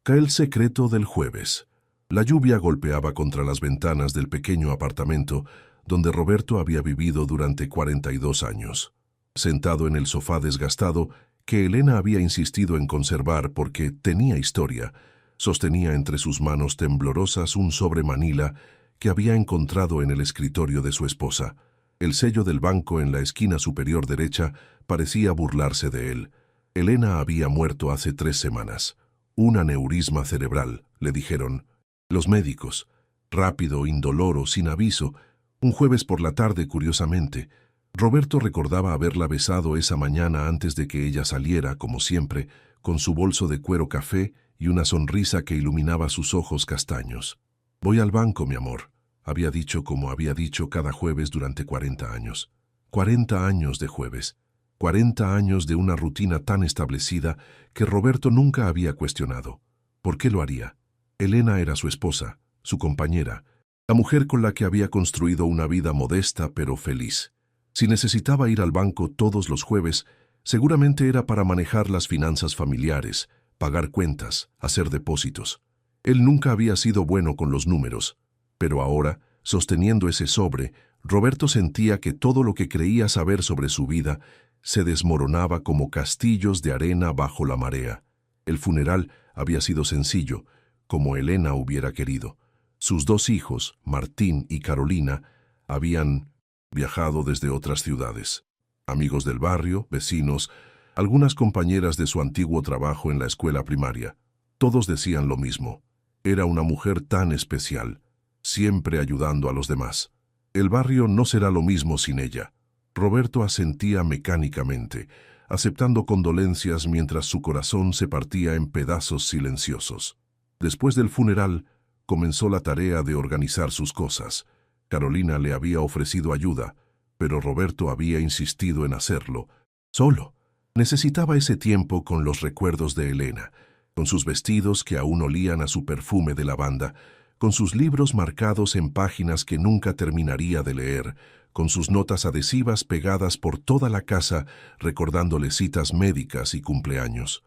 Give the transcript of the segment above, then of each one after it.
El secreto del jueves. La lluvia golpeaba contra las ventanas del pequeño apartamento donde Roberto había vivido durante 42 años. Sentado en el sofá desgastado, que Elena había insistido en conservar porque tenía historia, sostenía entre sus manos temblorosas un sobre manila que había encontrado en el escritorio de su esposa. El sello del banco en la esquina superior derecha parecía burlarse de él. Elena había muerto hace 3 semanas. Un aneurisma cerebral, le dijeron. Los médicos. Rápido, indoloro, sin aviso. Un jueves por la tarde, curiosamente. Roberto recordaba haberla besado esa mañana antes de que ella saliera, como siempre, con su bolso de cuero café y una sonrisa que iluminaba sus ojos castaños. «Voy al banco, mi amor», había dicho como había dicho cada jueves durante 40 años. 40 años de jueves. 40 años de una rutina tan establecida que Roberto nunca había cuestionado. ¿Por qué lo haría? Elena era su esposa, su compañera, la mujer con la que había construido una vida modesta pero feliz. Si necesitaba ir al banco todos los jueves, seguramente era para manejar las finanzas familiares, pagar cuentas, hacer depósitos. Él nunca había sido bueno con los números, pero ahora, sosteniendo ese sobre, Roberto sentía que todo lo que creía saber sobre su vida se desmoronaba como castillos de arena bajo la marea. El funeral había sido sencillo, como Elena hubiera querido. Sus 2 hijos, Martín y Carolina, habían viajado desde otras ciudades. Amigos del barrio, vecinos, algunas compañeras de su antiguo trabajo en la escuela primaria. Todos decían lo mismo. Era una mujer tan especial, siempre ayudando a los demás. El barrio no será lo mismo sin ella. Roberto asentía mecánicamente, aceptando condolencias mientras su corazón se partía en pedazos silenciosos. Después del funeral, comenzó la tarea de organizar sus cosas. Carolina le había ofrecido ayuda, pero Roberto había insistido en hacerlo. Solo. Necesitaba ese tiempo con los recuerdos de Elena, con sus vestidos que aún olían a su perfume de lavanda, con sus libros marcados en páginas que nunca terminaría de leer, con sus notas adhesivas pegadas por toda la casa, recordándole citas médicas y cumpleaños.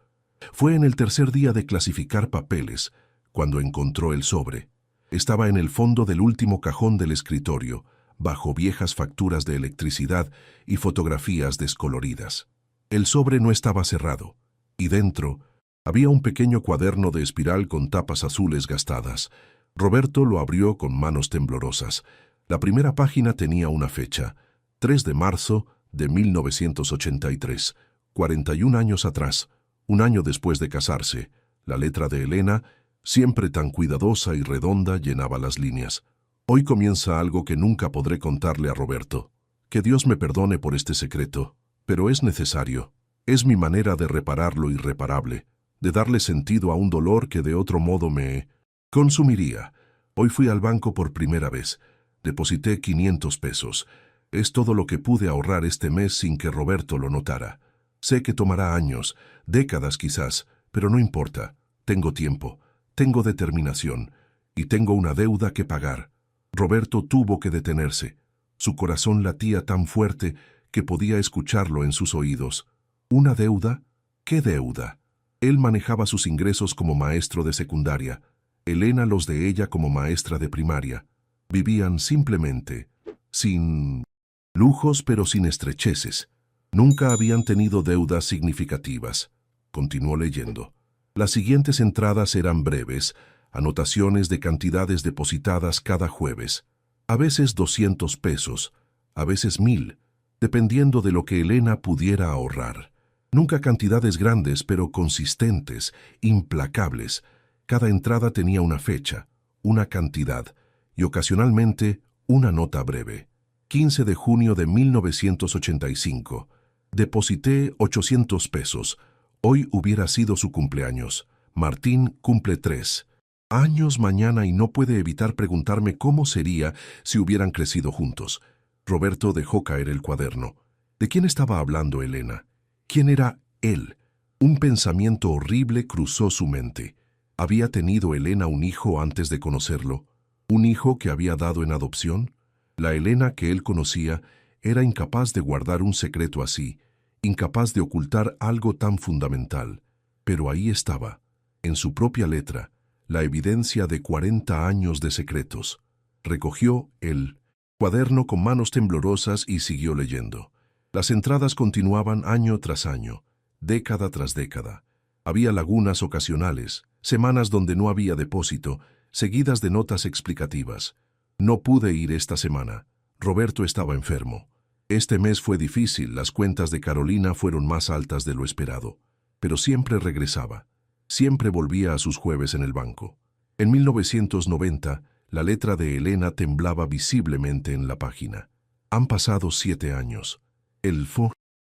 Fue en el tercer día de clasificar papeles, cuando encontró el sobre. Estaba en el fondo del último cajón del escritorio, bajo viejas facturas de electricidad y fotografías descoloridas. El sobre no estaba cerrado, y dentro había un pequeño cuaderno de espiral con tapas azules gastadas. Roberto lo abrió con manos temblorosas. La primera página tenía una fecha, 3 de marzo de 1983, 41 años atrás, un año después de casarse. La letra de Elena, siempre tan cuidadosa y redonda, llenaba las líneas. Hoy comienza algo que nunca podré contarle a Roberto. Que Dios me perdone por este secreto, pero es necesario. Es mi manera de reparar lo irreparable, de darle sentido a un dolor que de otro modo me consumiría. Hoy fui al banco por primera vez. Deposité 500 pesos. Es todo lo que pude ahorrar este mes sin que Roberto lo notara. Sé que tomará años, décadas quizás, pero no importa. Tengo tiempo, tengo determinación y tengo una deuda que pagar. Roberto tuvo que detenerse. Su corazón latía tan fuerte que podía escucharlo en sus oídos. ¿Una deuda? ¿Qué deuda? Él manejaba sus ingresos como maestro de secundaria, Elena los de ella como maestra de primaria. Vivían simplemente, sin lujos pero sin estrecheces. Nunca habían tenido deudas significativas. Continuó leyendo. Las siguientes entradas eran breves, anotaciones de cantidades depositadas cada jueves. A veces 200 pesos, a veces 1000, dependiendo de lo que Elena pudiera ahorrar. Nunca cantidades grandes, pero consistentes, implacables. Cada entrada tenía una fecha, una cantidad, y ocasionalmente una nota breve. 15 de junio de 1985. Deposité 800 pesos. Hoy hubiera sido su cumpleaños. Martín cumple 3 años mañana y no puede evitar preguntarme cómo sería si hubieran crecido juntos. Roberto dejó caer el cuaderno. ¿De quién estaba hablando Elena? ¿Quién era él? Un pensamiento horrible cruzó su mente. ¿Había tenido Elena un hijo antes de conocerlo? ¿Un hijo que había dado en adopción? La Elena que él conocía era incapaz de guardar un secreto así, incapaz de ocultar algo tan fundamental. Pero ahí estaba. en su propia letra, la evidencia de 40 años de secretos. Recogió el cuaderno con manos temblorosas y siguió leyendo. Las entradas continuaban año tras año, década tras década. Había lagunas ocasionales, semanas donde no había depósito, seguidas de notas explicativas. No pude ir esta semana. Roberto estaba enfermo. Este mes fue difícil, las cuentas de Carolina fueron más altas de lo esperado. Pero siempre regresaba. Siempre volvía a sus jueves en el banco. En 1990, la letra de Elena temblaba visiblemente en la página. Han pasado 7 años. El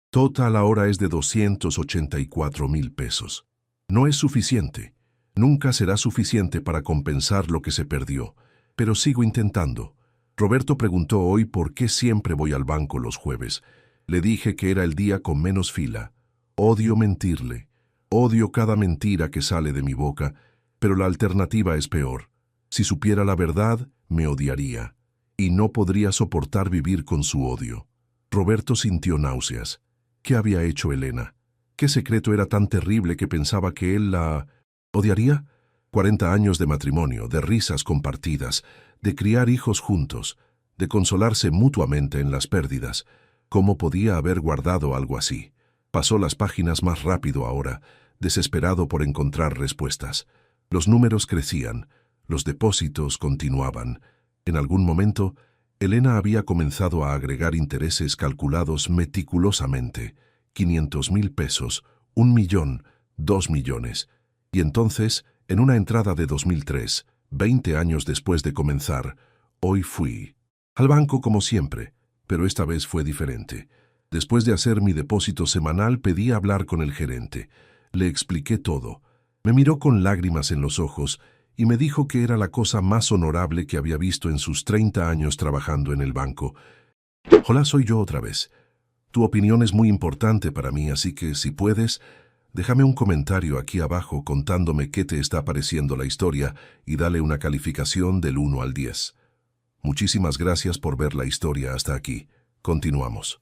total ahora es de 284,000 pesos. No es suficiente. Nunca será suficiente para compensar lo que se perdió. Pero sigo intentando. Roberto preguntó hoy por qué siempre voy al banco los jueves. Le dije que era el día con menos fila. Odio mentirle. Odio cada mentira que sale de mi boca, pero la alternativa es peor. Si supiera la verdad, me odiaría. Y no podría soportar vivir con su odio. Roberto sintió náuseas. ¿Qué había hecho Elena? ¿Qué secreto era tan terrible que pensaba que él la odiaría? 40 años de matrimonio, de risas compartidas, de criar hijos juntos, de consolarse mutuamente en las pérdidas. ¿Cómo podía haber guardado algo así? Pasó las páginas más rápido ahora, desesperado por encontrar respuestas. Los números crecían, los depósitos continuaban. En algún momento, Elena había comenzado a agregar intereses calculados meticulosamente. 500,000 pesos, 1,000,000, 2 millones. Y entonces, en una entrada de 2003, 20 años después de comenzar, hoy fui al banco como siempre, pero esta vez fue diferente. Después de hacer mi depósito semanal, pedí hablar con el gerente. Le expliqué todo. Me miró con lágrimas en los ojos y me dijo que era la cosa más honorable que había visto en sus 30 años trabajando en el banco. Hola, soy yo otra vez. Tu opinión es muy importante para mí, así que si puedes, déjame un comentario aquí abajo contándome qué te está pareciendo la historia y dale una calificación del 1 al 10. Muchísimas gracias por ver la historia hasta aquí. Continuamos.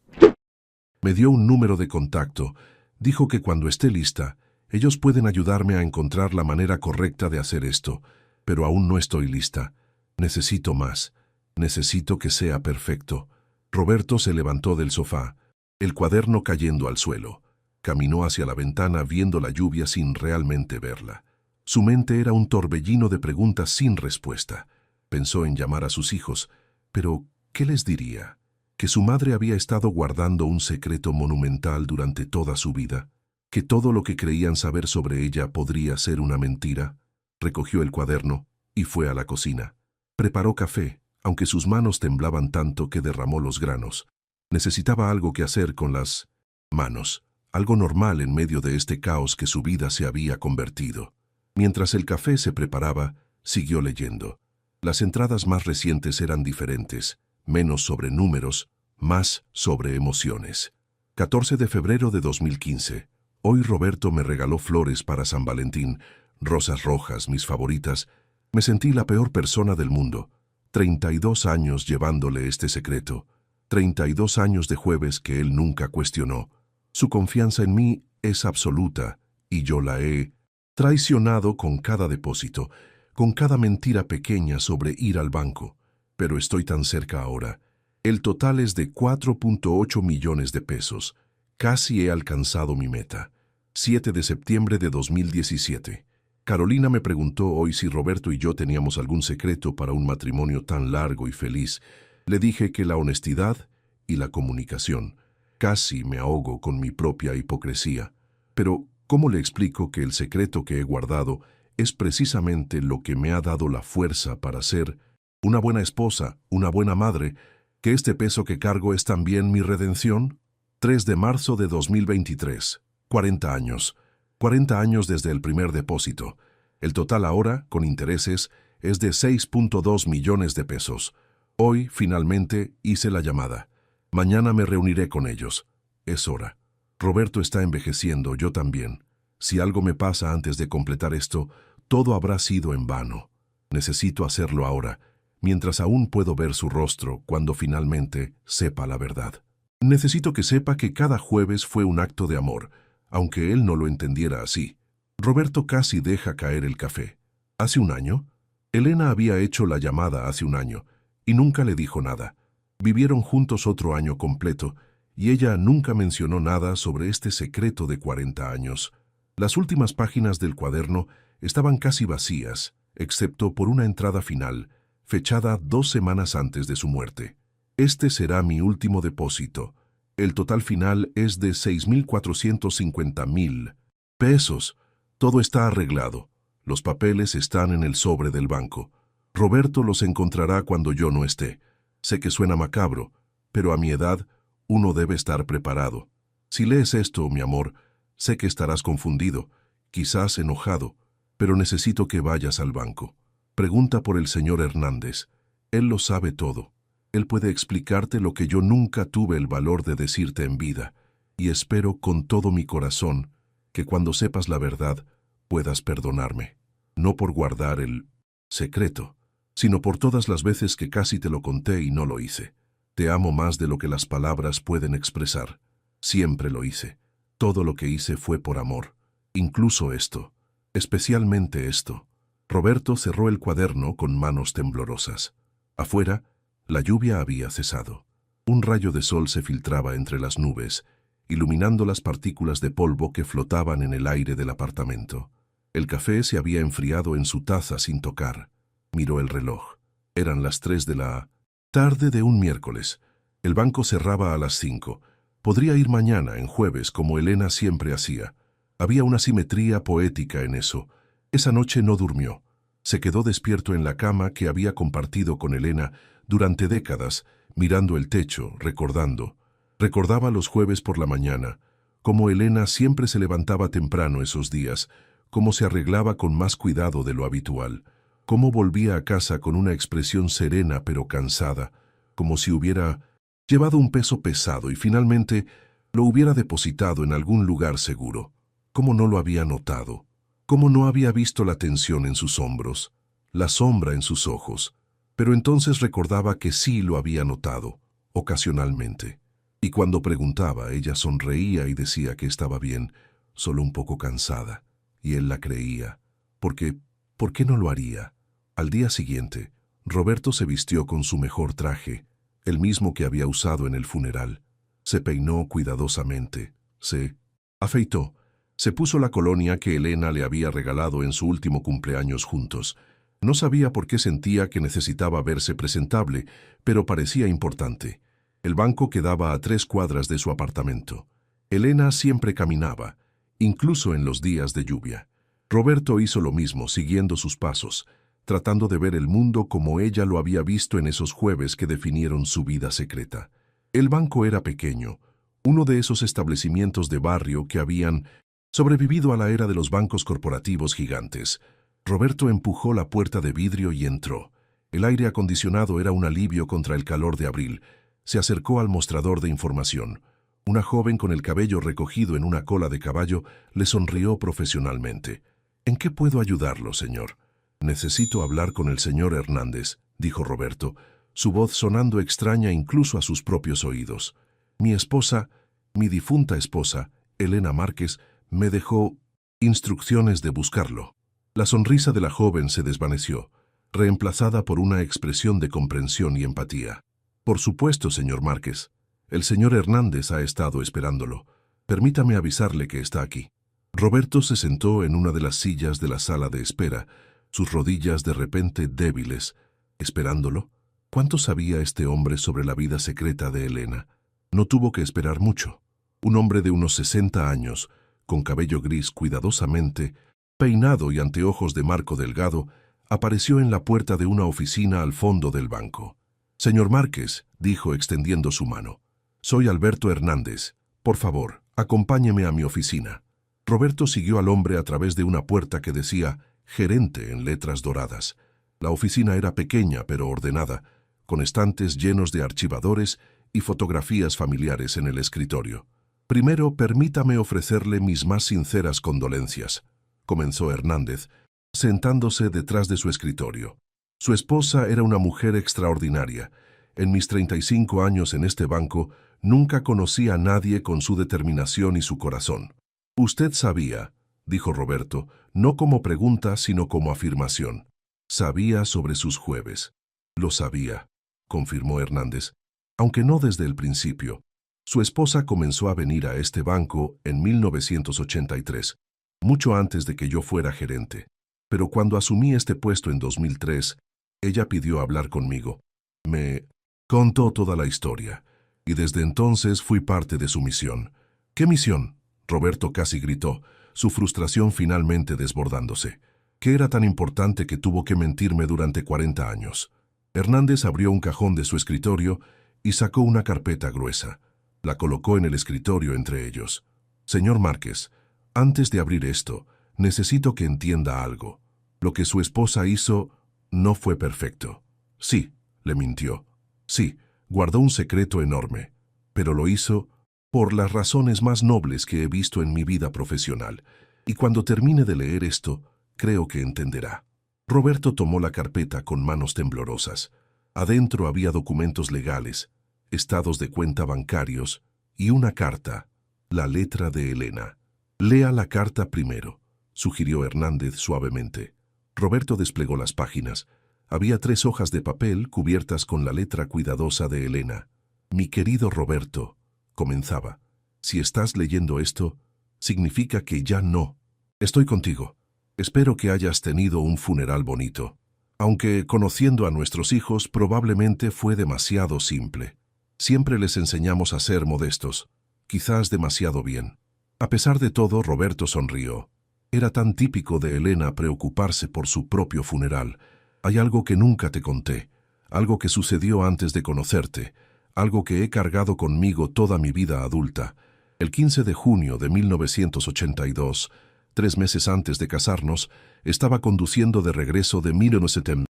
Me dio un número de contacto. Dijo que cuando esté lista, ellos pueden ayudarme a encontrar la manera correcta de hacer esto, pero aún no estoy lista. Necesito más. Necesito que sea perfecto. Roberto se levantó del sofá, el cuaderno cayendo al suelo. Caminó hacia la ventana viendo la lluvia sin realmente verla. Su mente era un torbellino de preguntas sin respuesta. Pensó en llamar a sus hijos, pero ¿qué les diría? ¿Que su madre había estado guardando un secreto monumental durante toda su vida? ¿Que todo lo que creían saber sobre ella podría ser una mentira? Recogió el cuaderno y fue a la cocina. Preparó café, aunque sus manos temblaban tanto que derramó los granos. Necesitaba algo que hacer con las manos, algo normal en medio de este caos que su vida se había convertido. Mientras el café se preparaba, siguió leyendo. Las entradas más recientes eran diferentes, menos sobre números, más sobre emociones. 14 de febrero de 2015. Hoy Roberto me regaló flores para San Valentín, rosas rojas, mis favoritas. Me sentí la peor persona del mundo. 32 años llevándole este secreto. 32 años de jueves que él nunca cuestionó. Su confianza en mí es absoluta y yo la he traicionado con cada depósito, con cada mentira pequeña sobre ir al banco. Pero estoy tan cerca ahora. El total es de 4.8 millones de pesos. Casi he alcanzado mi meta. 7 de septiembre de 2017. Carolina me preguntó hoy si Roberto y yo teníamos algún secreto para un matrimonio tan largo y feliz. Le dije que la honestidad y la comunicación. Casi me ahogo con mi propia hipocresía. Pero, ¿cómo le explico que el secreto que he guardado es precisamente lo que me ha dado la fuerza para ser una buena esposa, una buena madre, que este peso que cargo es también mi redención? 3 de marzo de 2023. 40 años. 40 años desde el primer depósito. El total ahora, con intereses, es de 6.2 millones de pesos. Hoy, finalmente, hice la llamada. Mañana me reuniré con ellos. Es hora. Roberto está envejeciendo, yo también. Si algo me pasa antes de completar esto, todo habrá sido en vano. Necesito hacerlo ahora, mientras aún puedo ver su rostro cuando finalmente sepa la verdad. Necesito que sepa que cada jueves fue un acto de amor, aunque él no lo entendiera así. Roberto casi deja caer el café. ¿Hace un año? Elena había hecho la llamada hace un año y nunca le dijo nada. Vivieron juntos otro año completo y ella nunca mencionó nada sobre este secreto de 40 años. Las últimas páginas del cuaderno estaban casi vacías, excepto por una entrada final, fechada 2 semanas antes de su muerte. Este será mi último depósito. El total final es de 6.450.000 pesos. Todo está arreglado. Los papeles están en el sobre del banco. Roberto los encontrará cuando yo no esté. Sé que suena macabro, pero a mi edad uno debe estar preparado. Si lees esto, mi amor, sé que estarás confundido, quizás enojado, pero necesito que vayas al banco. Pregunta por el señor Hernández. Él lo sabe todo. Él puede explicarte lo que yo nunca tuve el valor de decirte en vida, y espero con todo mi corazón que cuando sepas la verdad puedas perdonarme. No por guardar el secreto, sino por todas las veces que casi te lo conté y no lo hice. Te amo más de lo que las palabras pueden expresar. Siempre lo hice. Todo lo que hice fue por amor. Incluso esto. Especialmente esto. Roberto cerró el cuaderno con manos temblorosas. Afuera, la lluvia había cesado. Un rayo de sol se filtraba entre las nubes, iluminando las partículas de polvo que flotaban en el aire del apartamento. El café se había enfriado en su taza sin tocar. Miró el reloj. Eran las 3 de la tarde de un miércoles. El banco cerraba a las 5. Podría ir mañana, en jueves, como Elena siempre hacía. Había una simetría poética en eso. Esa noche no durmió. Se quedó despierto en la cama que había compartido con Elena durante décadas, mirando el techo, recordando. Recordaba los jueves por la mañana, cómo Elena siempre se levantaba temprano esos días, cómo se arreglaba con más cuidado de lo habitual, cómo volvía a casa con una expresión serena pero cansada, como si hubiera llevado un peso pesado y finalmente lo hubiera depositado en algún lugar seguro. Cómo no lo había notado, cómo no había visto la tensión en sus hombros, la sombra en sus ojos, pero entonces recordaba que sí lo había notado, ocasionalmente. Y cuando preguntaba, ella sonreía y decía que estaba bien, solo un poco cansada. Y él la creía, porque ¿por qué no lo haría? Al día siguiente, Roberto se vistió con su mejor traje, el mismo que había usado en el funeral. Se peinó cuidadosamente, se afeitó, se puso la colonia que Elena le había regalado en su último cumpleaños juntos. No sabía por qué sentía que necesitaba verse presentable, pero parecía importante. El banco quedaba a 3 cuadras de su apartamento. Elena siempre caminaba, incluso en los días de lluvia. Roberto hizo lo mismo, siguiendo sus pasos, tratando de ver el mundo como ella lo había visto en esos jueves que definieron su vida secreta. El banco era pequeño, uno de esos establecimientos de barrio que habían sobrevivido a la era de los bancos corporativos gigantes. Roberto empujó la puerta de vidrio y entró. El aire acondicionado era un alivio contra el calor de abril. Se acercó al mostrador de información. Una joven con el cabello recogido en una cola de caballo le sonrió profesionalmente. «¿En qué puedo ayudarlo, señor?» «Necesito hablar con el señor Hernández», dijo Roberto, su voz sonando extraña incluso a sus propios oídos. «Mi esposa, mi difunta esposa, Elena Márquez, me dejó instrucciones de buscarlo». La sonrisa de la joven se desvaneció, reemplazada por una expresión de comprensión y empatía. «Por supuesto, señor Márquez. El señor Hernández ha estado esperándolo. Permítame avisarle que está aquí». Roberto se sentó en una de las sillas de la sala de espera, sus rodillas de repente débiles. ¿Esperándolo? ¿Cuánto sabía este hombre sobre la vida secreta de Elena? No tuvo que esperar mucho. Un hombre de unos 60 años, con cabello gris cuidadosamente peinado y anteojos de marco delgado, apareció en la puerta de una oficina al fondo del banco. «Señor Márquez», dijo extendiendo su mano, «soy Alberto Hernández. Por favor, acompáñeme a mi oficina». Roberto siguió al hombre a través de una puerta que decía «Gerente» en letras doradas. La oficina era pequeña pero ordenada, con estantes llenos de archivadores y fotografías familiares en el escritorio. «Primero, permítame ofrecerle mis más sinceras condolencias», comenzó Hernández, sentándose detrás de su escritorio. Su esposa era una mujer extraordinaria. En mis 35 años en este banco, nunca conocí a nadie con su determinación y su corazón. «Usted sabía», dijo Roberto, no como pregunta, sino como afirmación. Sabía sobre sus jueves. Lo sabía, confirmó Hernández, aunque no desde el principio. Su esposa comenzó a venir a este banco en 1983, mucho antes de que yo fuera gerente. Pero cuando asumí este puesto en 2003, ella pidió hablar conmigo. Me contó toda la historia, y desde entonces fui parte de su misión. ¿Qué misión? Roberto casi gritó, su frustración finalmente desbordándose. ¿Qué era tan importante que tuvo que mentirme durante 40 años? Hernández abrió un cajón de su escritorio y sacó una carpeta gruesa. La colocó en el escritorio entre ellos. Señor Márquez, antes de abrir esto, necesito que entienda algo. Lo que su esposa hizo no fue perfecto. Sí, le mintió. Sí, guardó un secreto enorme. Pero lo hizo por las razones más nobles que he visto en mi vida profesional. Y cuando termine de leer esto, creo que entenderá. Roberto tomó la carpeta con manos temblorosas. Adentro había documentos legales, estados de cuenta bancarios y una carta, la letra de Elena. Lea la carta primero, sugirió Hernández suavemente. Roberto desplegó las páginas. Había 3 hojas de papel cubiertas con la letra cuidadosa de Elena. Mi querido Roberto, comenzaba, si estás leyendo esto, significa que ya no. Estoy contigo. Espero que hayas tenido un funeral bonito. Aunque, conociendo a nuestros hijos, probablemente fue demasiado simple. Siempre les enseñamos a ser modestos, quizás demasiado bien. A pesar de todo, Roberto sonrió. Era tan típico de Elena preocuparse por su propio funeral. Hay algo que nunca te conté, algo que sucedió antes de conocerte, algo que he cargado conmigo toda mi vida adulta. El 15 de junio de 1982, 3 meses antes de casarnos, estaba conduciendo de regreso de 1970.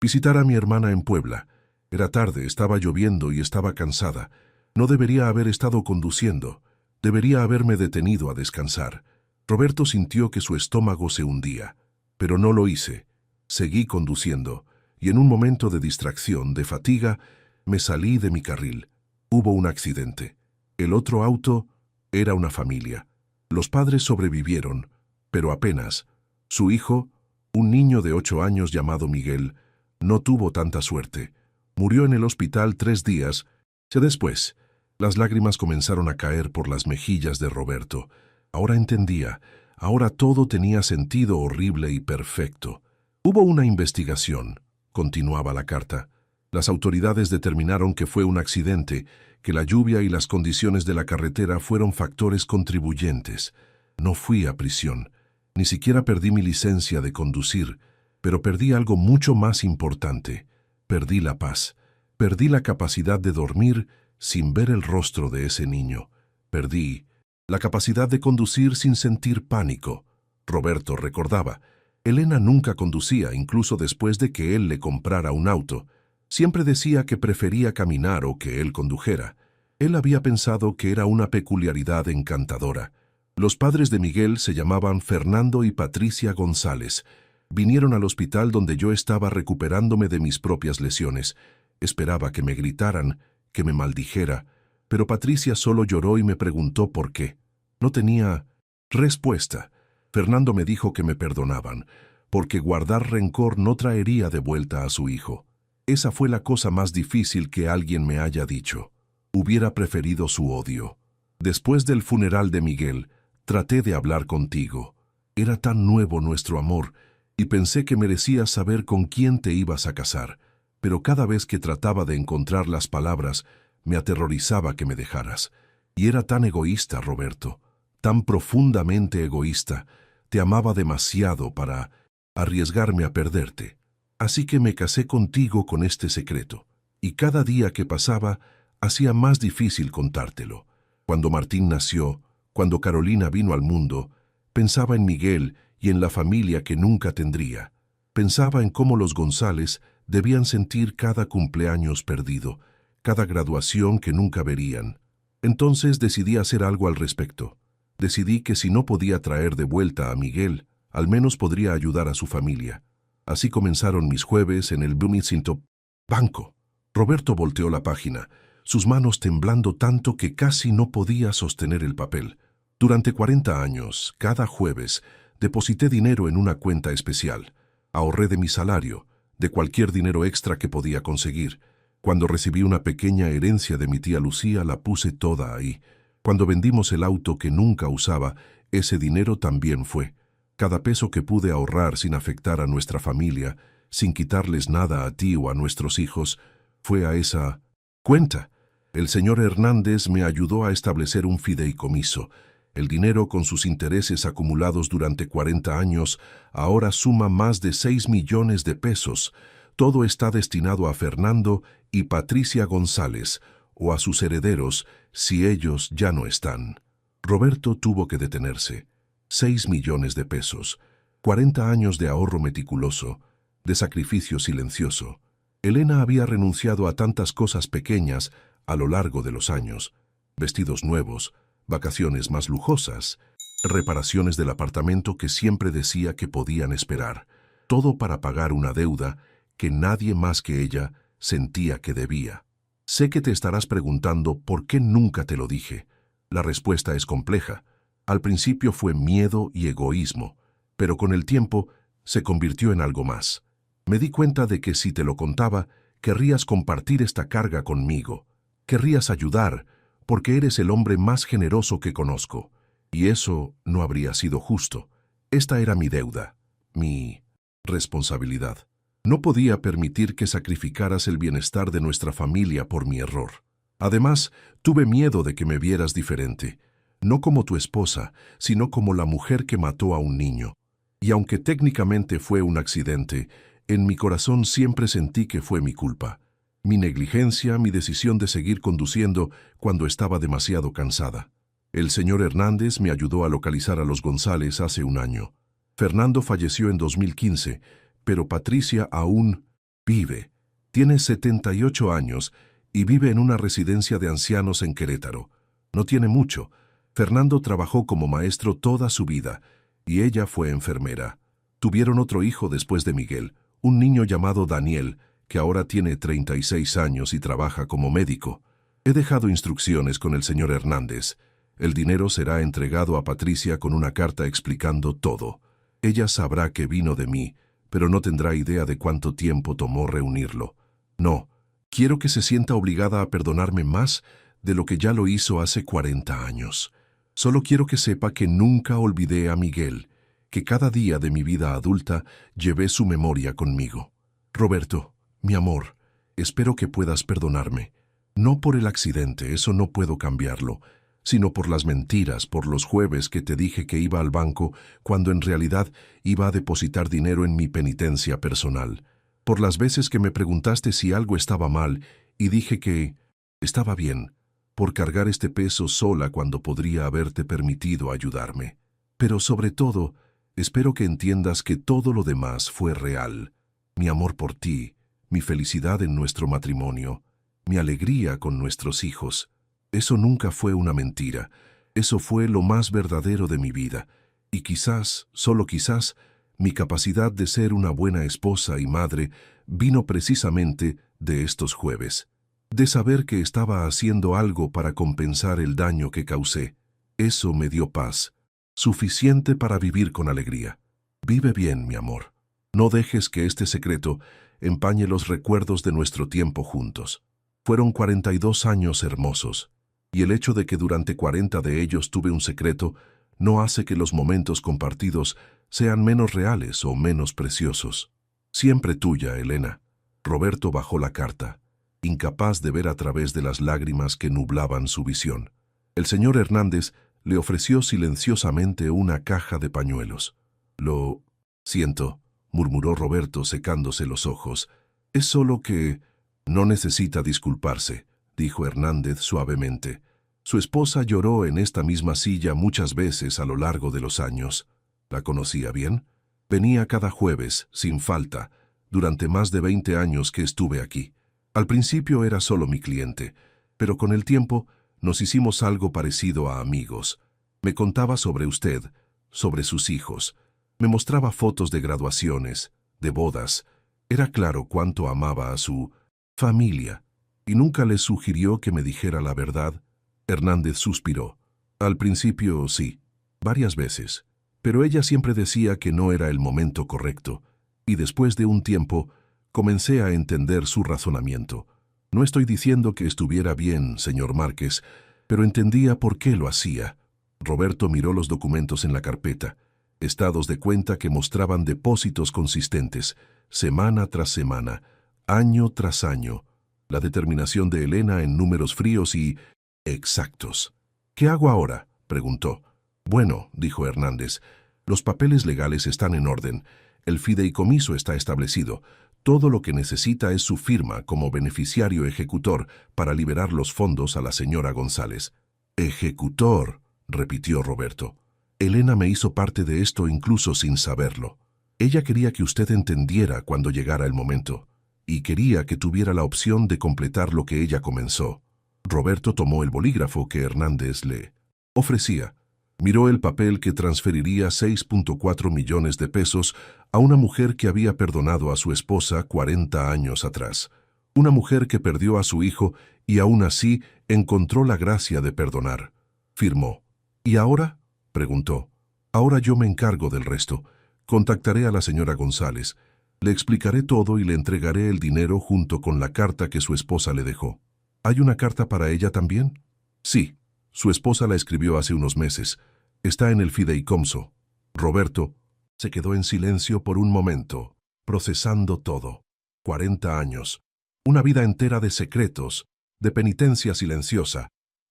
Visitar a mi hermana en Puebla. Era tarde, estaba lloviendo y estaba cansada. No debería haber estado conduciendo. Debería haberme detenido a descansar. Roberto sintió que su estómago se hundía. Pero no lo hice. Seguí conduciendo, y en un momento de distracción, de fatiga, me salí de mi carril. Hubo un accidente. El otro auto era una familia. Los padres sobrevivieron, pero apenas. Su hijo, un niño de 8 años llamado Miguel, no tuvo tanta suerte. Murió en el hospital 3 días. Después, las lágrimas comenzaron a caer por las mejillas de Roberto. Ahora entendía. Ahora todo tenía sentido horrible y perfecto. Hubo una investigación, continuaba la carta. Las autoridades determinaron que fue un accidente, que la lluvia y las condiciones de la carretera fueron factores contribuyentes. No fui a prisión. Ni siquiera perdí mi licencia de conducir, pero perdí algo mucho más importante. Perdí la paz. Perdí la capacidad de dormir sin ver el rostro de ese niño. Perdí la capacidad de conducir sin sentir pánico. Roberto recordaba. Elena nunca conducía, incluso después de que él le comprara un auto. Siempre decía que prefería caminar o que él condujera. Él había pensado que era una peculiaridad encantadora. Los padres de Miguel se llamaban Fernando y Patricia González. Vinieron al hospital donde yo estaba recuperándome de mis propias lesiones. Esperaba que me gritaran, que me maldijera, pero Patricia solo lloró y me preguntó por qué. No tenía respuesta. Fernando me dijo que me perdonaban, porque guardar rencor no traería de vuelta a su hijo. Esa fue la cosa más difícil que alguien me haya dicho. Hubiera preferido su odio. Después del funeral de Miguel, traté de hablar contigo. Era tan nuevo nuestro amor, y pensé que merecías saber con quién te ibas a casar. Pero cada vez que trataba de encontrar las palabras, me aterrorizaba que me dejaras. Y era tan egoísta, Roberto, tan profundamente egoísta. Te amaba demasiado para arriesgarme a perderte. Así que me casé contigo con este secreto. Y cada día que pasaba, hacía más difícil contártelo. Cuando Martín nació, cuando Carolina vino al mundo, pensaba en Miguel y en la familia que nunca tendría. Pensaba en cómo los González debían sentir cada cumpleaños perdido, cada graduación que nunca verían. Entonces decidí hacer algo al respecto. Decidí que si no podía traer de vuelta a Miguel, al menos podría ayudar a su familia. Así comenzaron mis jueves en el Bloomington Banco. Roberto volteó la página, sus manos temblando tanto que casi no podía sostener el papel. Durante 40 años, cada jueves, Deposité dinero en una cuenta especial. Ahorré de mi salario, de cualquier dinero extra que podía conseguir. Cuando recibí una pequeña herencia de mi tía Lucía, la puse toda ahí. Cuando vendimos el auto que nunca usaba, ese dinero también fue. Cada peso que pude ahorrar sin afectar a nuestra familia, sin quitarles nada a ti o a nuestros hijos, fue a esa cuenta. El señor Hernández me ayudó a establecer un fideicomiso. El dinero, con sus intereses acumulados durante 40 años, ahora suma más de 6 millones de pesos. Todo está destinado a Fernando y Patricia González, o a sus herederos, si ellos ya no están. Roberto tuvo que detenerse. 6 millones de pesos, 40 años de ahorro meticuloso, de sacrificio silencioso. Elena había renunciado a tantas cosas pequeñas a lo largo de los años. Vestidos nuevos, vacaciones más lujosas, reparaciones del apartamento que siempre decía que podían esperar. Todo para pagar una deuda que nadie más que ella sentía que debía. Sé que te estarás preguntando por qué nunca te lo dije. La respuesta es compleja. Al principio fue miedo y egoísmo, pero con el tiempo se convirtió en algo más. Me di cuenta de que si te lo contaba, querrías compartir esta carga conmigo. Querrías ayudar, porque eres el hombre más generoso que conozco. Y eso no habría sido justo. Esta era mi deuda, mi responsabilidad. No podía permitir que sacrificaras el bienestar de nuestra familia por mi error. Además, tuve miedo de que me vieras diferente. No como tu esposa, sino como la mujer que mató a un niño. Y aunque técnicamente fue un accidente, en mi corazón siempre sentí que fue mi culpa. Mi negligencia, mi decisión de seguir conduciendo cuando estaba demasiado cansada. El señor Hernández me ayudó a localizar a los González hace un año. Fernando falleció en 2015, pero Patricia aún vive. Tiene 78 años y vive en una residencia de ancianos en Querétaro. No tiene mucho. Fernando trabajó como maestro toda su vida y ella fue enfermera. Tuvieron otro hijo después de Miguel, un niño llamado Daniel, que ahora tiene 36 años y trabaja como médico. He dejado instrucciones con el señor Hernández. El dinero será entregado a Patricia con una carta explicando todo. Ella sabrá que vino de mí, pero no tendrá idea de cuánto tiempo tomó reunirlo. No, quiero que se sienta obligada a perdonarme más de lo que ya lo hizo hace 40 años. Solo quiero que sepa que nunca olvidé a Miguel, que cada día de mi vida adulta llevé su memoria conmigo. Roberto, mi amor, espero que puedas perdonarme. No por el accidente, eso no puedo cambiarlo, sino por las mentiras, por los jueves que te dije que iba al banco cuando en realidad iba a depositar dinero en mi penitencia personal, por las veces que me preguntaste si algo estaba mal y dije que estaba bien, por cargar este peso sola cuando podría haberte permitido ayudarme. Pero sobre todo, espero que entiendas que todo lo demás fue real. Mi amor por ti, mi felicidad en nuestro matrimonio, mi alegría con nuestros hijos. Eso nunca fue una mentira. Eso fue lo más verdadero de mi vida. Y quizás, solo quizás, mi capacidad de ser una buena esposa y madre vino precisamente de estos jueves. De saber que estaba haciendo algo para compensar el daño que causé. Eso me dio paz, suficiente para vivir con alegría. Vive bien, mi amor. No dejes que este secreto empañe los recuerdos de nuestro tiempo juntos. Fueron 42 años hermosos, y el hecho de que durante 40 de ellos tuve un secreto no hace que los momentos compartidos sean menos reales o menos preciosos. Siempre tuya, Elena. Roberto bajó la carta, incapaz de ver a través de las lágrimas que nublaban su visión. El señor Hernández le ofreció silenciosamente una caja de pañuelos. Lo siento, murmuró Roberto secándose los ojos. Es solo que no necesita disculparse, dijo Hernández suavemente. Su esposa lloró en esta misma silla muchas veces a lo largo de los años. ¿La conocía bien? Venía cada jueves, sin falta, durante más de 20 años que estuve aquí. Al principio era solo mi cliente, pero con el tiempo nos hicimos algo parecido a amigos. Me contaba sobre usted, sobre sus hijos. Me mostraba fotos de graduaciones, de bodas. Era claro cuánto amaba a su familia, y nunca le sugirió que me dijera la verdad. Hernández suspiró. Al principio sí, varias veces, pero ella siempre decía que no era el momento correcto, y después de un tiempo comencé a entender su razonamiento. No estoy diciendo que estuviera bien, señor Márquez, pero entendía por qué lo hacía. Roberto miró los documentos en la carpeta, estados de cuenta que mostraban depósitos consistentes, semana tras semana, año tras año, la determinación de Elena en números fríos y exactos. ¿Qué hago ahora?, preguntó. Bueno, dijo Hernández, los papeles legales están en orden, el fideicomiso está establecido, todo lo que necesita es su firma como beneficiario ejecutor para liberar los fondos a la señora González. «Ejecutor», repitió Roberto. «Elena me hizo parte de esto incluso sin saberlo. Ella quería que usted entendiera cuando llegara el momento, y quería que tuviera la opción de completar lo que ella comenzó». Roberto tomó el bolígrafo que Hernández le ofrecía. Miró el papel que transferiría 6.4 millones de pesos a una mujer que había perdonado a su esposa 40 años atrás. Una mujer que perdió a su hijo y aún así encontró la gracia de perdonar. Firmó. «¿Y ahora?», preguntó. «Ahora yo me encargo del resto. Contactaré a la señora González. Le explicaré todo y le entregaré el dinero junto con la carta que su esposa le dejó». «¿Hay una carta para ella también?». «Sí. Su esposa la escribió hace unos meses. Está en el fideicomiso». Roberto se quedó en silencio por un momento, procesando todo. 40 años. Una vida entera de secretos, de penitencia silenciosa,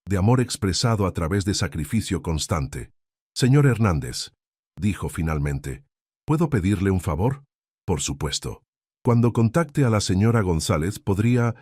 de amor expresado a través de sacrificio constante. «Señor Hernández», dijo finalmente, «¿puedo pedirle un favor?». «Por supuesto. Cuando contacte a la señora González, ¿podría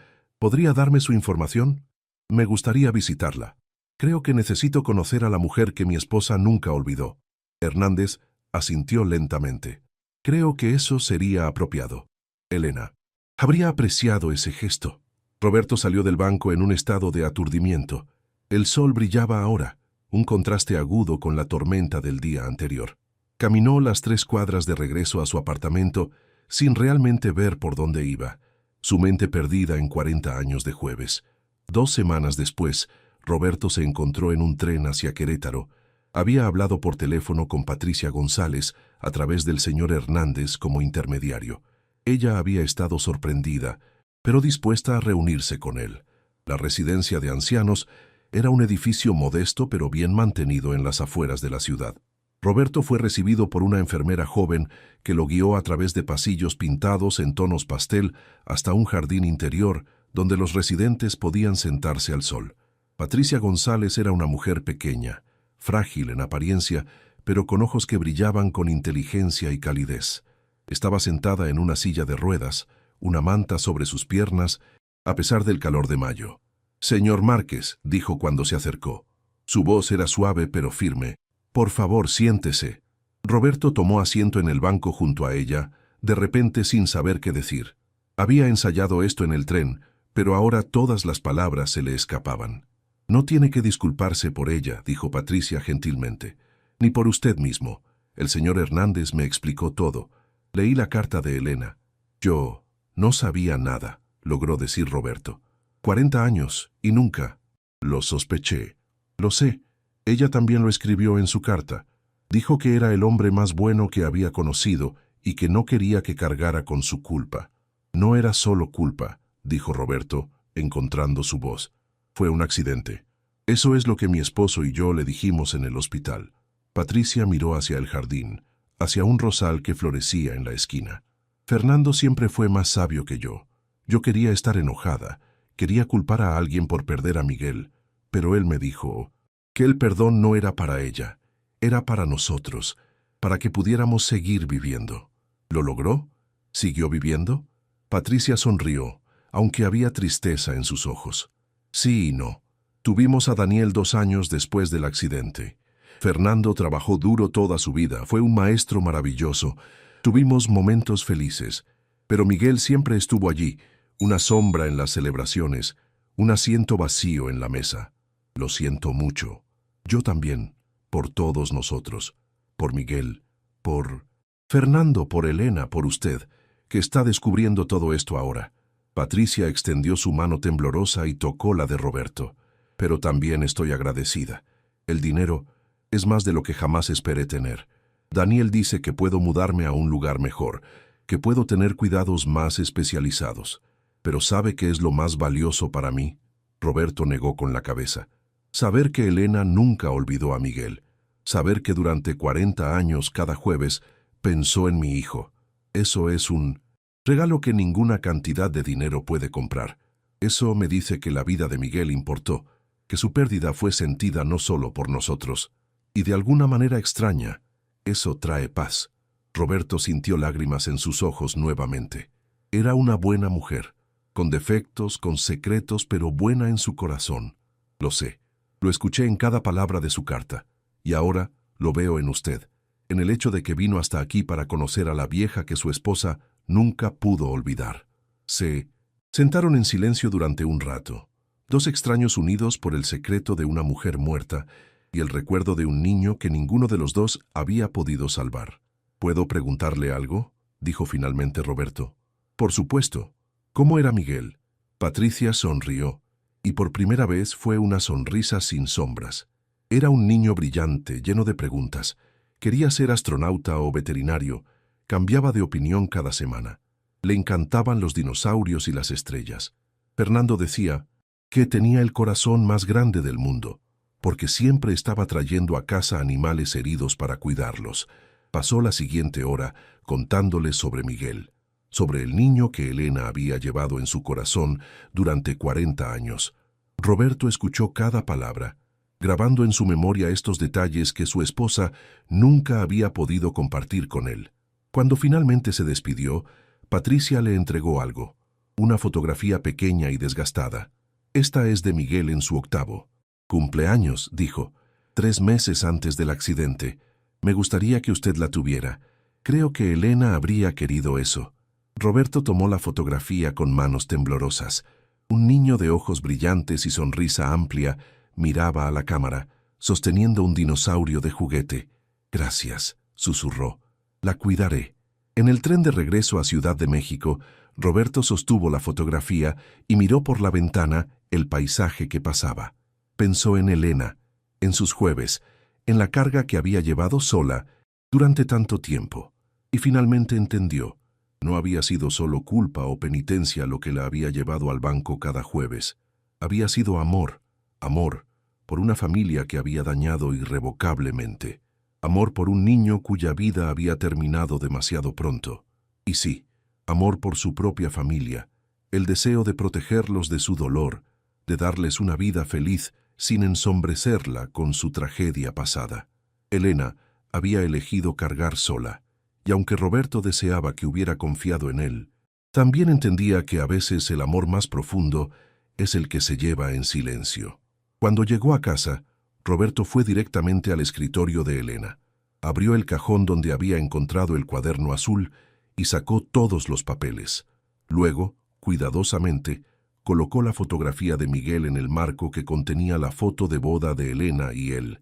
darme su información? Me gustaría visitarla. Creo que necesito conocer a la mujer que mi esposa nunca olvidó». Hernández asintió lentamente. «Creo que eso sería apropiado». Elena habría apreciado ese gesto. Roberto salió del banco en un estado de aturdimiento. El sol brillaba ahora, un contraste agudo con la tormenta del día anterior. Caminó las 3 cuadras de regreso a su apartamento sin realmente ver por dónde iba, su mente perdida en 40 años de jueves. 2 semanas después, Roberto se encontró en un tren hacia Querétaro. Había hablado por teléfono con Patricia González a través del señor Hernández como intermediario. Ella había estado sorprendida, pero dispuesta a reunirse con él. La residencia de ancianos era un edificio modesto pero bien mantenido en las afueras de la ciudad. Roberto fue recibido por una enfermera joven que lo guió a través de pasillos pintados en tonos pastel hasta un jardín interior donde los residentes podían sentarse al sol. Patricia González era una mujer pequeña, frágil en apariencia, pero con ojos que brillaban con inteligencia y calidez. Estaba sentada en una silla de ruedas, una manta sobre sus piernas, a pesar del calor de mayo. «Señor Márquez», dijo cuando se acercó. Su voz era suave pero firme. «Por favor, siéntese». Roberto tomó asiento en el banco junto a ella, de repente sin saber qué decir. Había ensayado esto en el tren, pero ahora todas las palabras se le escapaban. «No tiene que disculparse por ella», dijo Patricia gentilmente. «Ni por usted mismo. El señor Hernández me explicó todo. Leí la carta de Elena. Yo no sabía nada», logró decir Roberto. 40 años, y nunca. Lo sospeché. Lo sé. Ella también lo escribió en su carta. Dijo que era el hombre más bueno que había conocido y que no quería que cargara con su culpa. «No era solo culpa», dijo Roberto, encontrando su voz. «Fue un accidente. Eso es lo que mi esposo y yo le dijimos en el hospital». Patricia miró hacia el jardín, hacia un rosal que florecía en la esquina. «Fernando siempre fue más sabio que yo. Yo quería estar enojada, quería culpar a alguien por perder a Miguel, pero él me dijo que el perdón no era para ella, era para nosotros, para que pudiéramos seguir viviendo». ¿Lo logró? ¿Siguió viviendo? Patricia sonrió, aunque había tristeza en sus ojos. «Sí y no. Tuvimos a Daniel 2 años después del accidente. Fernando trabajó duro toda su vida, fue un maestro maravilloso. Tuvimos momentos felices, pero Miguel siempre estuvo allí, una sombra en las celebraciones, un asiento vacío en la mesa. Lo siento mucho. Yo también, por todos nosotros, por Miguel, por Fernando, por Elena, por usted, que está descubriendo todo esto ahora». Patricia extendió su mano temblorosa y tocó la de Roberto. «Pero también estoy agradecida. El dinero es más de lo que jamás esperé tener. Daniel dice que puedo mudarme a un lugar mejor, que puedo tener cuidados más especializados. Pero ¿sabe qué es lo más valioso para mí? Roberto negó con la cabeza. Saber que Elena nunca olvidó a Miguel. Saber que durante 40 años cada jueves pensó en mi hijo. Eso es un regalo que ninguna cantidad de dinero puede comprar. Eso me dice que la vida de Miguel importó, que su pérdida fue sentida no solo por nosotros. Y de alguna manera extraña, eso trae paz. Roberto sintió lágrimas en sus ojos nuevamente. Era una buena mujer, con defectos, con secretos, pero buena en su corazón. Lo sé, lo escuché en cada palabra de su carta, y ahora lo veo en usted, en el hecho de que vino hasta aquí para conocer a la vieja que su esposa nunca pudo olvidar. Se sentaron en silencio durante un rato, dos extraños unidos por el secreto de una mujer muerta y el recuerdo de un niño que ninguno de los dos había podido salvar. ¿Puedo preguntarle algo?, dijo finalmente Roberto. Por supuesto. ¿Cómo era Miguel? Patricia sonrió, y por primera vez fue una sonrisa sin sombras. Era un niño brillante, lleno de preguntas. Quería ser astronauta o veterinario. Cambiaba de opinión cada semana. Le encantaban los dinosaurios y las estrellas. Fernando decía que tenía el corazón más grande del mundo, porque siempre estaba trayendo a casa animales heridos para cuidarlos. Pasó la siguiente hora contándole sobre Miguel, sobre el niño que Elena había llevado en su corazón durante 40 años. Roberto escuchó cada palabra, grabando en su memoria estos detalles que su esposa nunca había podido compartir con él. Cuando finalmente se despidió, Patricia le entregó algo, una fotografía pequeña y desgastada. Esta es de Miguel en su octavo cumpleaños, dijo, 3 meses antes del accidente. Me gustaría que usted la tuviera. Creo que Elena habría querido eso. Roberto tomó la fotografía con manos temblorosas. Un niño de ojos brillantes y sonrisa amplia miraba a la cámara, sosteniendo un dinosaurio de juguete. Gracias, susurró. La cuidaré. En el tren de regreso a Ciudad de México, Roberto sostuvo la fotografía y miró por la ventana el paisaje que pasaba. Pensó en Elena, en sus jueves, en la carga que había llevado sola durante tanto tiempo. Y finalmente entendió. No había sido solo culpa o penitencia lo que la había llevado al banco cada jueves. Había sido amor, amor por una familia que había dañado irrevocablemente. Amor por un niño cuya vida había terminado demasiado pronto. Y sí, amor por su propia familia, el deseo de protegerlos de su dolor, de darles una vida feliz sin ensombrecerla con su tragedia pasada. Elena había elegido cargar sola, y aunque Roberto deseaba que hubiera confiado en él, también entendía que a veces el amor más profundo es el que se lleva en silencio. Cuando llegó a casa, Roberto fue directamente al escritorio de Elena. Abrió el cajón donde había encontrado el cuaderno azul y sacó todos los papeles. Luego, cuidadosamente, colocó la fotografía de Miguel en el marco que contenía la foto de boda de Elena y él.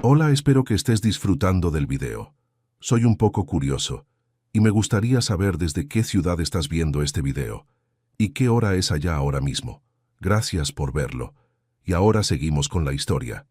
Hola, espero que estés disfrutando del video. Soy un poco curioso, y me gustaría saber desde qué ciudad estás viendo este video, y qué hora es allá ahora mismo. Gracias por verlo. Y ahora seguimos con la historia.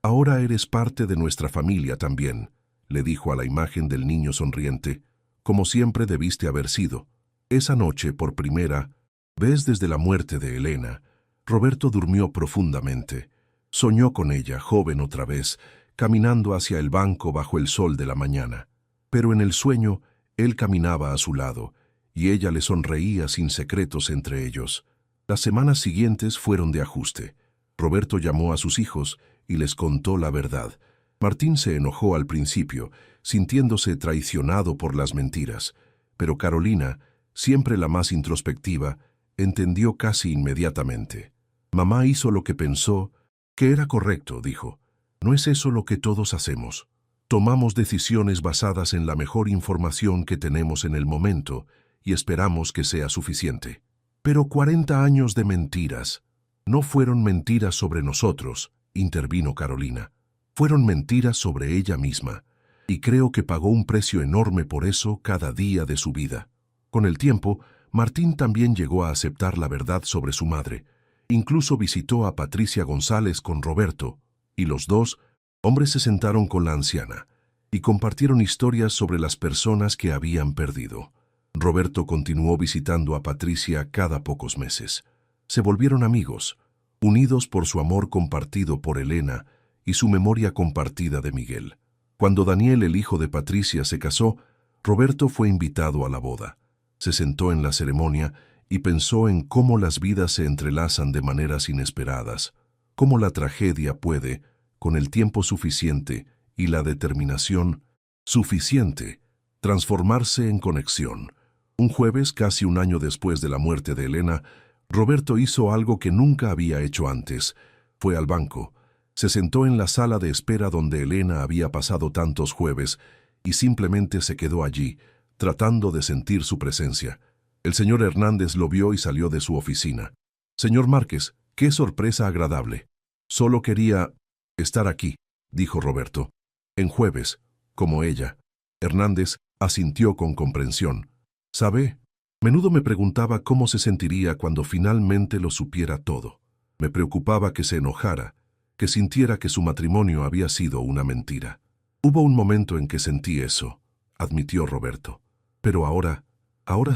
Ahora eres parte de nuestra familia también, le dijo a la imagen del niño sonriente, como siempre debiste haber sido. Esa noche, por primera vez desde la muerte de Elena, Roberto durmió profundamente. Soñó con ella, joven otra vez, caminando hacia el banco bajo el sol de la mañana. Pero en el sueño, él caminaba a su lado, y ella le sonreía sin secretos entre ellos. Las semanas siguientes fueron de ajuste. Roberto llamó a sus hijos y les contó la verdad. Martín se enojó al principio, sintiéndose traicionado por las mentiras, pero Carolina, siempre la más introspectiva, entendió casi inmediatamente. Mamá hizo lo que pensó que era correcto, dijo. No es eso lo que todos hacemos. Tomamos decisiones basadas en la mejor información que tenemos en el momento y esperamos que sea suficiente. Pero 40 años de mentiras. No fueron mentiras sobre nosotros, intervino Carolina. Fueron mentiras sobre ella misma, y creo que pagó un precio enorme por eso cada día de su vida. Con el tiempo, Martín también llegó a aceptar la verdad sobre su madre. Incluso visitó a Patricia González con Roberto, y los dos Hombres se sentaron con la anciana y compartieron historias sobre las personas que habían perdido. Roberto continuó visitando a Patricia cada pocos meses. Se volvieron amigos, unidos por su amor compartido por Elena y su memoria compartida de Miguel. Cuando Daniel, el hijo de Patricia, se casó, Roberto fue invitado a la boda. Se sentó en la ceremonia y pensó en cómo las vidas se entrelazan de maneras inesperadas, cómo la tragedia puede, con el tiempo suficiente y la determinación suficiente, transformarse en conexión. Un jueves, casi un año después de la muerte de Elena, Roberto hizo algo que nunca había hecho antes. Fue al banco. Se sentó en la sala de espera donde Elena había pasado tantos jueves y simplemente se quedó allí, tratando de sentir su presencia. El señor Hernández lo vio y salió de su oficina. «Señor Márquez, qué sorpresa agradable. Solo quería estar aquí», dijo Roberto. «En jueves, como ella». Hernández asintió con comprensión. «¿Sabe? Menudo me preguntaba cómo se sentiría cuando finalmente lo supiera todo. Me preocupaba que se enojara, que sintiera que su matrimonio había sido una mentira». «Hubo un momento en que sentí eso», admitió Roberto. «Pero ahora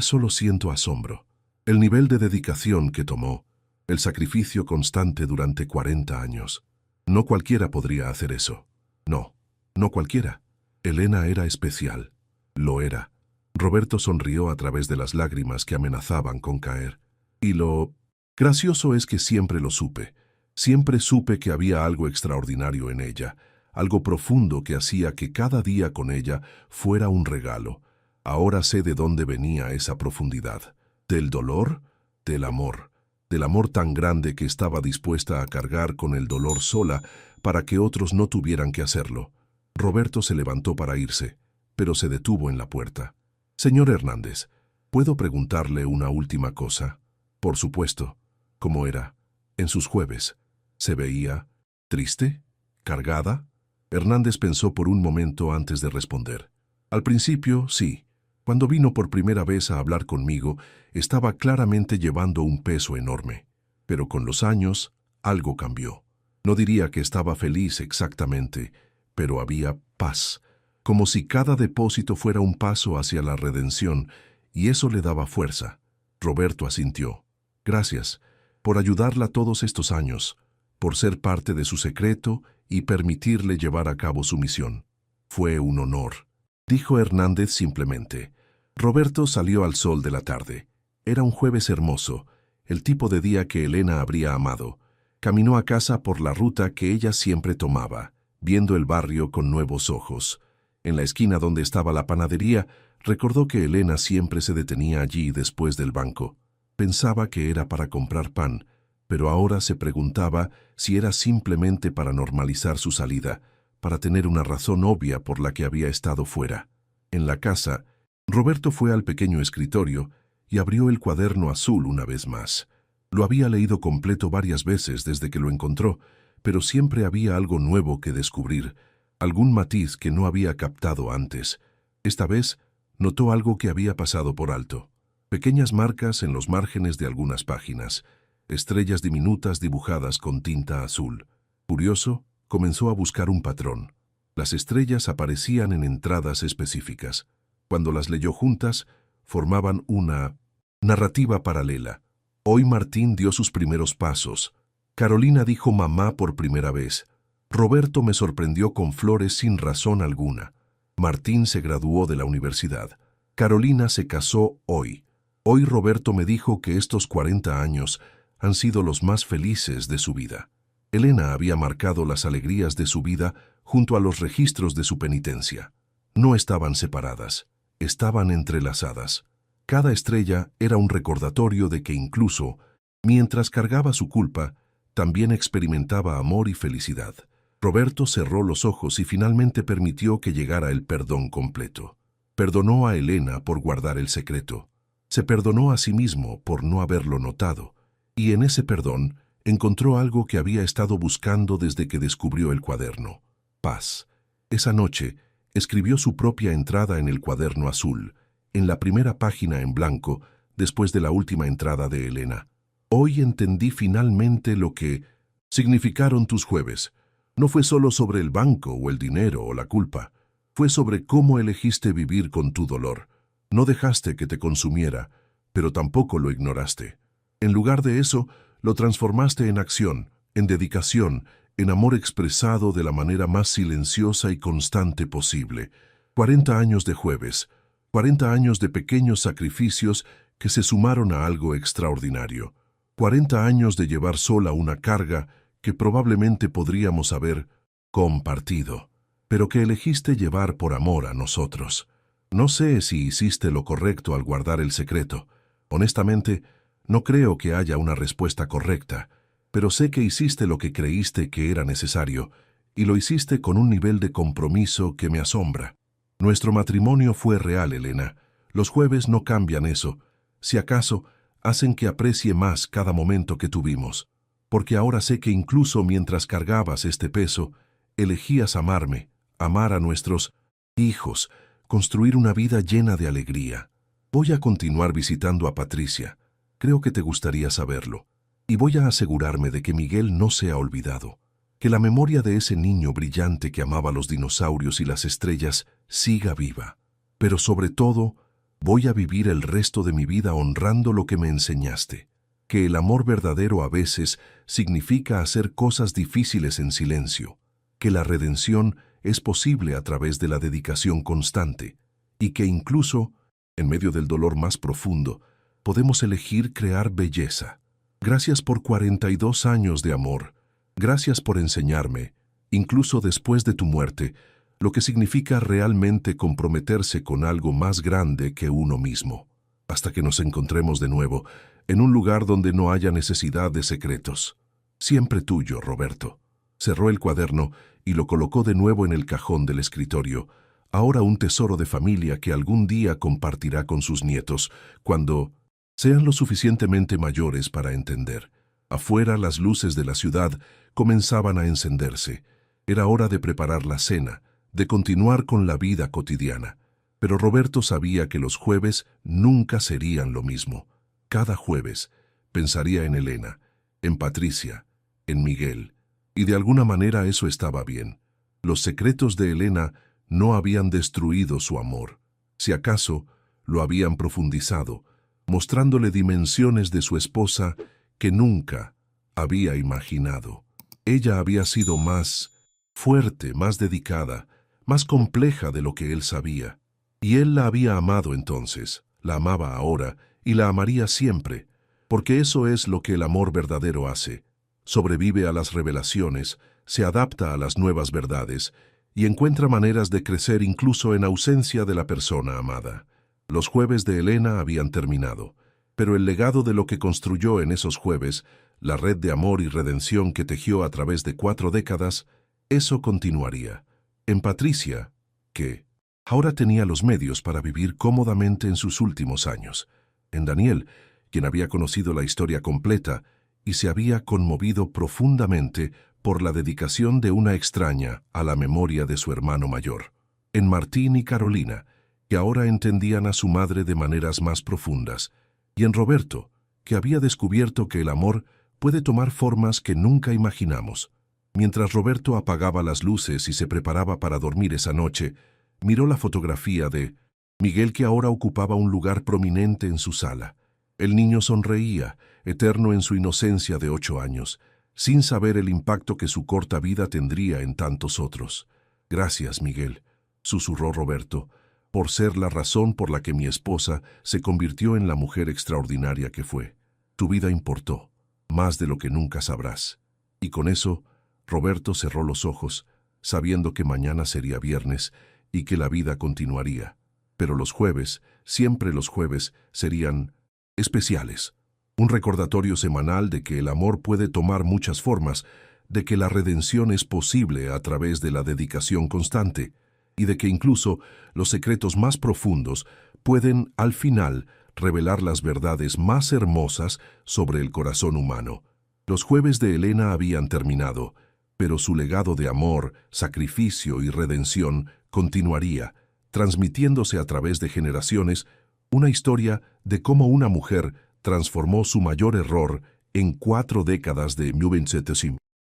solo siento asombro. El nivel de dedicación que tomó, el sacrificio constante durante 40 años. No cualquiera podría hacer eso. No cualquiera. Elena era especial. Lo era». Roberto sonrió a través de las lágrimas que amenazaban con caer. «Y lo gracioso es que siempre lo supe. Siempre supe que había algo extraordinario en ella, algo profundo que hacía que cada día con ella fuera un regalo. Ahora sé de dónde venía esa profundidad. ¿Del dolor? Del amor tan grande que estaba dispuesta a cargar con el dolor sola para que otros no tuvieran que hacerlo». Roberto se levantó para irse, pero se detuvo en la puerta. «Señor Hernández, ¿puedo preguntarle una última cosa?» «Por supuesto». «¿Cómo era? En sus jueves. ¿Se veía triste? ¿Cargada?» Hernández pensó por un momento antes de responder. «Al principio, sí. Cuando vino por primera vez a hablar conmigo, estaba claramente llevando un peso enorme. Pero con los años, algo cambió. No diría que estaba feliz exactamente, pero había paz, como si cada depósito fuera un paso hacia la redención, y eso le daba fuerza». Roberto asintió. «Gracias por ayudarla todos estos años, por ser parte de su secreto y permitirle llevar a cabo su misión. Fue un honor», dijo Hernández simplemente. Roberto salió al sol de la tarde. Era un jueves hermoso, el tipo de día que Elena habría amado. Caminó a casa por la ruta que ella siempre tomaba, viendo el barrio con nuevos ojos. En la esquina donde estaba la panadería, recordó que Elena siempre se detenía allí después del banco. Pensaba que era para comprar pan, pero ahora se preguntaba si era simplemente para normalizar su salida, para tener una razón obvia por la que había estado fuera. En la casa, Roberto fue al pequeño escritorio y abrió el cuaderno azul una vez más. Lo había leído completo varias veces desde que lo encontró, pero siempre había algo nuevo que descubrir, algún matiz que no había captado antes. Esta vez notó algo que había pasado por alto. Pequeñas marcas en los márgenes de algunas páginas, estrellas diminutas dibujadas con tinta azul. Curioso, comenzó a buscar un patrón. Las estrellas aparecían en entradas específicas. Cuando las leyó juntas, formaban una narrativa paralela. Hoy Martín dio sus primeros pasos. Carolina dijo mamá por primera vez. Roberto me sorprendió con flores sin razón alguna. Martín se graduó de la universidad. Carolina se casó hoy. Hoy Roberto me dijo que estos 40 años han sido los más felices de su vida. Elena había marcado las alegrías de su vida junto a los registros de su penitencia. No estaban separadas, estaban entrelazadas. Cada estrella era un recordatorio de que incluso, mientras cargaba su culpa, también experimentaba amor y felicidad. Roberto cerró los ojos y finalmente permitió que llegara el perdón completo. Perdonó a Elena por guardar el secreto. Se perdonó a sí mismo por no haberlo notado, y en ese perdón encontró algo que había estado buscando desde que descubrió el cuaderno: paz. Esa noche escribió su propia entrada en el cuaderno azul, en la primera página en blanco, después de la última entrada de Elena. Hoy entendí finalmente lo que significaron tus jueves. No fue solo sobre el banco o el dinero o la culpa. Fue sobre cómo elegiste vivir con tu dolor. No dejaste que te consumiera, pero tampoco lo ignoraste. En lugar de eso, lo transformaste en acción, en dedicación, en amor expresado de la manera más silenciosa y constante posible. 40 años de jueves, 40 años de pequeños sacrificios que se sumaron a algo extraordinario. 40 años de llevar sola una carga que probablemente podríamos haber compartido, pero que elegiste llevar por amor a nosotros. No sé si hiciste lo correcto al guardar el secreto. Honestamente, no creo que haya una respuesta correcta, pero sé que hiciste lo que creíste que era necesario, y lo hiciste con un nivel de compromiso que me asombra. Nuestro matrimonio fue real, Elena. Los jueves no cambian eso. Si acaso, hacen que aprecie más cada momento que tuvimos. Porque ahora sé que incluso mientras cargabas este peso, elegías amarme, amar a nuestros hijos, construir una vida llena de alegría. Voy a continuar visitando a Patricia. Creo que te gustaría saberlo. Y voy a asegurarme de que Miguel no sea olvidado. Que la memoria de ese niño brillante que amaba los dinosaurios y las estrellas siga viva. Pero sobre todo, voy a vivir el resto de mi vida honrando lo que me enseñaste. Que el amor verdadero a veces significa hacer cosas difíciles en silencio. Que la redención es posible a través de la dedicación constante. Y que incluso, en medio del dolor más profundo, podemos elegir crear belleza. Gracias por 42 años de amor. Gracias por enseñarme, incluso después de tu muerte, lo que significa realmente comprometerse con algo más grande que uno mismo. Hasta que nos encontremos de nuevo, en un lugar donde no haya necesidad de secretos. Siempre tuyo, Roberto. Cerró el cuaderno y lo colocó de nuevo en el cajón del escritorio, ahora un tesoro de familia que algún día compartirá con sus nietos, cuando sean lo suficientemente mayores para entender. Afuera las luces de la ciudad comenzaban a encenderse. Era hora de preparar la cena, de continuar con la vida cotidiana. Pero Roberto sabía que los jueves nunca serían lo mismo. Cada jueves pensaría en Elena, en Patricia, en Miguel. Y de alguna manera eso estaba bien. Los secretos de Elena no habían destruido su amor. Si acaso, lo habían profundizado, mostrándole dimensiones de su esposa que nunca había imaginado. Ella había sido más fuerte, más dedicada, más compleja de lo que él sabía. Y él la había amado entonces, la amaba ahora y la amaría siempre, porque eso es lo que el amor verdadero hace. Sobrevive a las revelaciones, se adapta a las nuevas verdades y encuentra maneras de crecer incluso en ausencia de la persona amada. Los jueves de Elena habían terminado, pero el legado de lo que construyó en esos jueves, la red de amor y redención que tejió a través de 4 décadas, eso continuaría. En Patricia, que ahora tenía los medios para vivir cómodamente en sus últimos años. En Daniel, quien había conocido la historia completa y se había conmovido profundamente por la dedicación de una extraña a la memoria de su hermano mayor. En Martín y Carolina, que ahora entendían a su madre de maneras más profundas. Y en Roberto, que había descubierto que el amor puede tomar formas que nunca imaginamos. Mientras Roberto apagaba las luces y se preparaba para dormir esa noche, miró la fotografía de Miguel, que ahora ocupaba un lugar prominente en su sala. El niño sonreía, eterno en su inocencia de 8 años, sin saber el impacto que su corta vida tendría en tantos otros. «Gracias, Miguel», susurró Roberto, «por ser la razón por la que mi esposa se convirtió en la mujer extraordinaria que fue. Tu vida importó, más de lo que nunca sabrás». Y con eso, Roberto cerró los ojos, sabiendo que mañana sería viernes y que la vida continuaría. Pero los jueves, siempre los jueves, serían especiales. Un recordatorio semanal de que el amor puede tomar muchas formas, de que la redención es posible a través de la dedicación constante, y de que incluso los secretos más profundos pueden, al final, revelar las verdades más hermosas sobre el corazón humano. Los jueves de Elena habían terminado, pero su legado de amor, sacrificio y redención continuaría, transmitiéndose a través de generaciones, una historia de cómo una mujer transformó su mayor error en 4 décadas de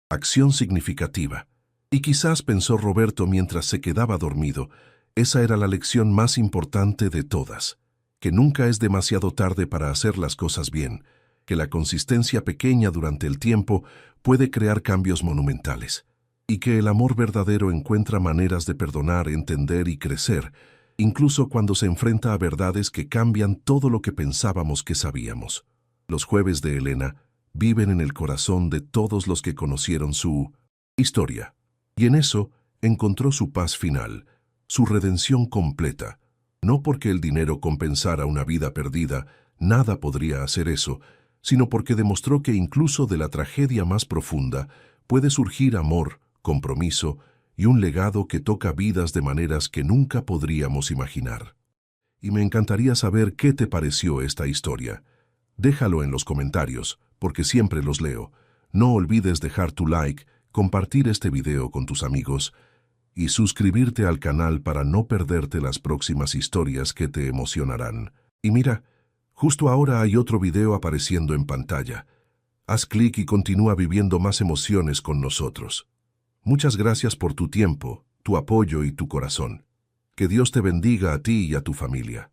acción significativa. Y quizás, pensó Roberto mientras se quedaba dormido, esa era la lección más importante de todas, que nunca es demasiado tarde para hacer las cosas bien, que la consistencia pequeña durante el tiempo puede crear cambios monumentales, y que el amor verdadero encuentra maneras de perdonar, entender y crecer, incluso cuando se enfrenta a verdades que cambian todo lo que pensábamos que sabíamos. Los jueves de Elena viven en el corazón de todos los que conocieron su historia, y en eso encontró su paz final, su redención completa. No porque el dinero compensara una vida perdida, nada podría hacer eso, sino porque demostró que incluso de la tragedia más profunda puede surgir amor, compromiso y un legado que toca vidas de maneras que nunca podríamos imaginar. Y me encantaría saber qué te pareció esta historia. Déjalo en los comentarios, porque siempre los leo. No olvides dejar tu like, compartir este video con tus amigos y suscribirte al canal para no perderte las próximas historias que te emocionarán. Y mira, justo ahora hay otro video apareciendo en pantalla. Haz clic y continúa viviendo más emociones con nosotros. Muchas gracias por tu tiempo, tu apoyo y tu corazón. Que Dios te bendiga a ti y a tu familia.